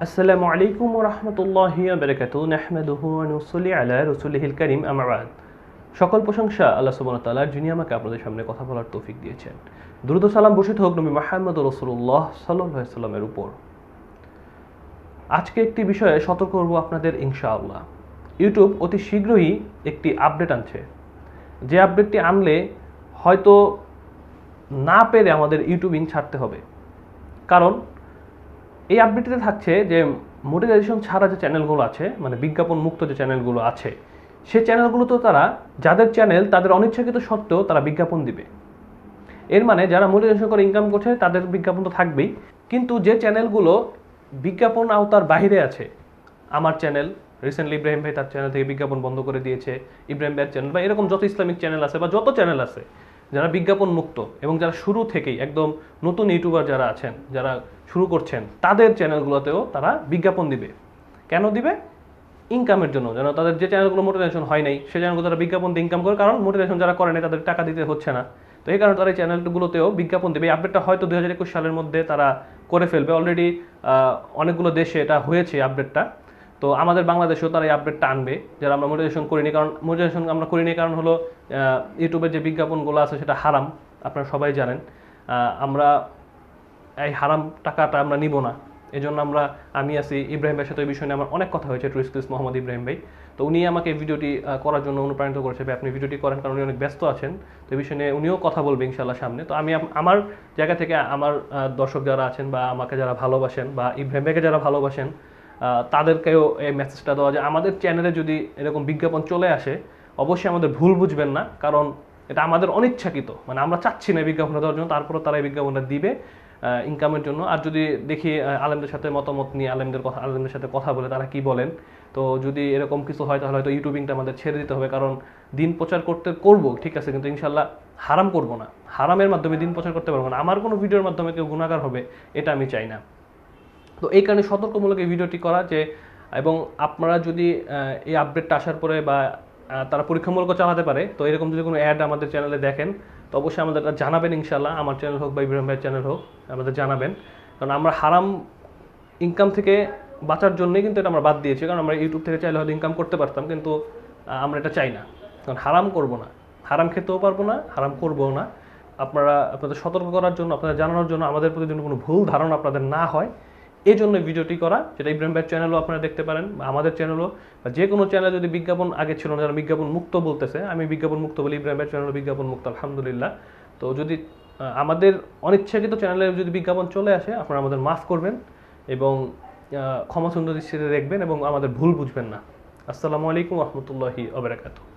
আসসালামু আলাইকুম ওয়া রাহমাতুল্লাহি ওয়া বারাকাতুহু নাহমাদুহু ওয়া নুসাল্লি আলা রাসূলিহিল কারীম আম্মা বা'দ। সকল প্রশংসা আল্লাহ সুবহানাহু ওয়া তাআলার, যিনি আমাকে আপনাদের সামনে কথা বলার তৌফিক দিয়েছেন। দুরূদ ও সালাম বর্ষিত হোক নবী মুহাম্মদ রাসূলুল্লাহ সাল্লাল্লাহু আলাইহি ওয়াসাল্লামের উপর। আজকে একটি বিষয়ে সতর্ক করব আপনাদের ইনশাআল্লাহ। ইউটিউব অতি শীঘ্রই একটি আপডেট আনছে, যে আপডেটটি আনলে হয়তো না পেরে আমাদের ইউটিউবিং ছাড়তে হবে। কারণ এই আপডেটটিতে থাকছে যে মোনেটাইজেশন ছাড়া যে চ্যানেলগুলো আছে, মানে বিজ্ঞাপন মুক্ত যে চ্যানেলগুলো আছে, সেই চ্যানেলগুলোতে তারা, যাদের চ্যানেল তাদের অনিচ্ছাকৃত সত্ত্বেও তারা বিজ্ঞাপন দিবে। এর মানে যারা মোনেটাইজেশন করে ইনকাম করছে তাদের বিজ্ঞাপন তো থাকবেই, কিন্তু যে চ্যানেলগুলো বিজ্ঞাপন আওতার বাইরে আছে, আমার চ্যানেল রিসেন্টলি ইব্রাহিম ভাই তার চ্যানেল থেকে বিজ্ঞাপন বন্ধ করে দিয়েছে, ইব্রাহিম ভাইয়ের চ্যানেল বা এরকম যত ইসলামিক চ্যানেল আছে বা যত চ্যানেল আছে যারা বিজ্ঞাপন মুক্ত এবং যারা শুরু থেকেই একদম নতুন ইউটিউবার যারা আছেন, যারা শুরু করছেন, তাদের চ্যানেলগুলোতেও তারা বিজ্ঞাপন দিবে। কেন দিবে? ইনকামের জন্য। যেন তাদের যে চ্যানেলগুলো মোটিভেশন হয় নাই সেই চ্যানেলগুলো তারা বিজ্ঞাপন দিয়ে ইনকাম করে, কারণ মোটিভেশন যারা করে নাই তাদের টাকা দিতে হচ্ছে না। তো এই কারণে তারা এই চ্যানেলগুলোতেও বিজ্ঞাপন দেবে। এই আপডেটটা হয়তো 2021 সালের মধ্যে তারা করে ফেলবে। অলরেডি অনেকগুলো দেশে এটা হয়েছে আপডেটটা। তো আমাদের বাংলাদেশেও তারা এই আপডেটটা আনবে, যারা আমরা মোটিভেশন করিনি। কারণ মোটিভেশন আমরা করিনি কারণ হলো ইউটিউবের যে বিজ্ঞাপনগুলো আছে সেটা হারাম, আপনারা সবাই জানেন। আমরা এই হারাম টাকাটা আমরা নিব না। এই জন্য আমি আছি, ইব্রাহিম ভাইয়ের সাথে এই বিষয় নিয়ে আমার অনেক কথা হয়েছে, টুরিস্ট মোহাম্মদ ইব্রাহিম ভাই। তো উনি আমাকে এই ভিডিওটি করার জন্য অনুপ্রাণিত করেছে। ভাই আপনি ভিডিওটি করেন, কারণ উনি অনেক ব্যস্ত আছেন। তো এই বিষয় নিয়ে উনিও কথা বলবে ইনশাল্লাহ সামনে। তো আমি আমার জায়গা থেকে আমার দর্শক যারা আছেন বা আমাকে যারা ভালোবাসেন বা ইব্রাহিম ভাইকে যারা ভালোবাসেন, তাদেরকেও এই মেসেজটা দেওয়া যে আমাদের চ্যানেলে যদি এরকম বিজ্ঞাপন চলে আসে অবশ্যই আমাদের ভুল বুঝবেন না, কারণ এটা আমাদের অনিচ্ছাকৃত, মানে আমরা চাচ্ছি না বিজ্ঞাপনটা দেওয়ার জন্য, তারপরে তারা এই বিজ্ঞাপনটা দিবে ইনকামের জন্য। আর যদি দেখি আলেমদের সাথে মতামত নিয়ে আলেমদের সাথে কথা বলে তারা কি বলেন, তো যদি এরকম কিছু হয় তাহলে হয়তো ইউটিউবিংটা আমাদের ছেড়ে দিতে হবে। কারণ দিন প্রচার করব ঠিক আছে, কিন্তু ইনশাল্লাহ হারাম করব না। হারামের মাধ্যমে দিন প্রচার করতে পারবো না। আমার কোনো ভিডিওর মাধ্যমে কেউ গুণাগার হবে এটা আমি চাই না। তো এই কারণে সতর্কমূলক এই ভিডিওটি করা যে, এবং আপনারা যদি এই আপডেটটা আসার পরে বা তারা পরীক্ষামূলক চালাতে পারে, তো এরকম যদি কোনো অ্যাড আমাদের চ্যানেলে দেখেন তো অবশ্যই আমাদের জানাবেন ইনশাল্লাহ। আমার চ্যানেল হোক বা ইব্রাহিম ভাইয়ের চ্যানেল হোক, আমাদের জানাবেন। কারণ আমরা হারাম ইনকাম থেকে বাঁচার জন্যই কিন্তু এটা আমরা বাদ দিয়েছি। কারণ আমরা ইউটিউব থেকে চাইলে হয়তো ইনকাম করতে পারতাম, কিন্তু আমরা এটা চাই না। কারণ হারাম করব না, হারাম খেতেও পারবো না, হারাম করবও না। আপনাদের সতর্ক করার জন্য, আপনাদের জানানোর জন্য, আমাদের প্রতি যেন কোনো ভুল ধারণা আপনাদের না হয়, এই জন্য ভিডিওটি করা। যেটা ইব্রাহিম ভাইয়ের চ্যানেলও আপনারা দেখতে পারেন, বা আমাদের চ্যানেলও, বা যে কোনো চ্যানেলে যদি বিজ্ঞাপন আগে ছিল না, যারা বিজ্ঞাপন মুক্ত বলতেছে, আমি বিজ্ঞাপন মুক্ত বলি, ইব্রাহিম ভাইয়ের চ্যানেলও বিজ্ঞাপন মুক্ত আলহামদুলিল্লাহ। তো যদি আমাদের অনিচ্ছাকৃত চ্যানেলে যদি বিজ্ঞাপন চলে আসে, আপনারা আমাদের মাফ করবেন এবং ক্ষমা সুন্দর দৃষ্টিতে দেখবেন এবং আমাদের ভুল বুঝবেন না। আসসালামু আলাইকুম ওয়া রাহমাতুল্লাহি ওয়া বারাকাতুহু।